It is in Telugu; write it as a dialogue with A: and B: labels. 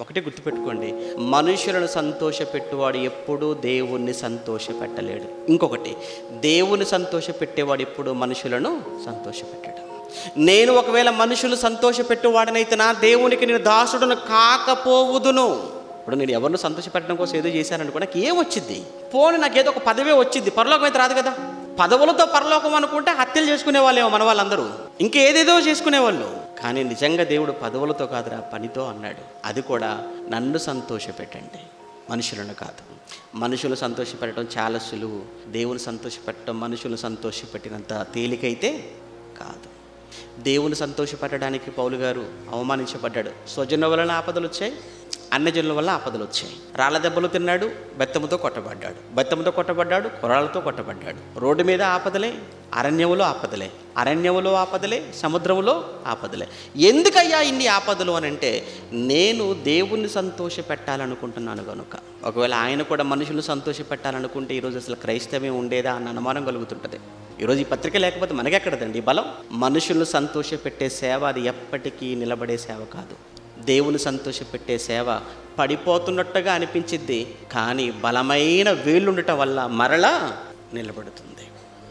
A: ఒకటే గుర్తుపెట్టుకోండి, మనుషులను సంతోషపెట్టువాడు ఎప్పుడూ దేవుణ్ణి సంతోషపెట్టలేడు. ఇంకొకటి, దేవుని సంతోషపెట్టేవాడు ఎప్పుడు మనుషులను సంతోషపెట్టాడు. నేను ఒకవేళ మనుషులు సంతోషపెట్టేవాడనైతే నా దేవునికి నేను దాసుడును కాకపోవుదును. ఇప్పుడు నేను ఎవరిని సంతోషపెట్టడం కోసం ఏదో చేశాననుకో, నాకు ఏమొచ్చింది? పోనీ నాకేదో ఒక పదవే వచ్చింది, పరలోకం అయితే రాదు కదా. పదవులతో పరలోకం అనుకుంటే హత్యలు చేసుకునే వాళ్ళేమో మన వాళ్ళందరూ, ఇంకేదేదో చేసుకునేవాళ్ళు. కానీ నిజంగా దేవుడు పదవులతో కాదురా, పనితో అన్నాడు. అది కూడా నన్ను సంతోషపెట్టండి, మనుషులను కాదు. మనుషులు సంతోషపెట్టడం చాలా సులువు, దేవుని సంతోషపెట్టడం మనుషులను సంతోషపెట్టినంత తేలికైతే కాదు. దేవుని సంతోషపెట్టడానికి పౌలు గారు అవమానించబడ్డాడు. స్వజనుల వలన ఆపదలు వచ్చాయి, అన్యజనుల వల్ల ఆపదలు వచ్చాయి. రాళ్ళ దెబ్బలు తిన్నాడు, బెత్తముతో కొట్టబడ్డాడు, కొరాలతో కొట్టబడ్డాడు. రోడ్డు మీద ఆపదలే, అరణ్యములో ఆపదలే, సముద్రములో ఆపదలే. ఎందుకయ్యా ఇన్ని ఆపదలు అని అంటే, నేను దేవుణ్ణి సంతోషపెట్టాలనుకుంటున్నాను కనుక. ఒకవేళ ఆయన కూడా మనుషులను సంతోషపెట్టాలనుకుంటే ఈరోజు అసలు క్రైస్తవ్యం ఉండేదా అన్న అనుమానం కలుగుతుంటుంది. ఈరోజు ఈ పత్రిక లేకపోతే మనకెక్కడదండి బలం? మనుషులను సంతోషపెట్టే సేవ అది ఎప్పటికీ నిలబడే సేవ కాదు. దేవుని సంతోషపెట్టే సేవ పడిపోతున్నట్టుగా అనిపించిద్ది, కానీ బలమైన వేళ్ళుండటం వల్ల మరలా నిలబడుతుంది.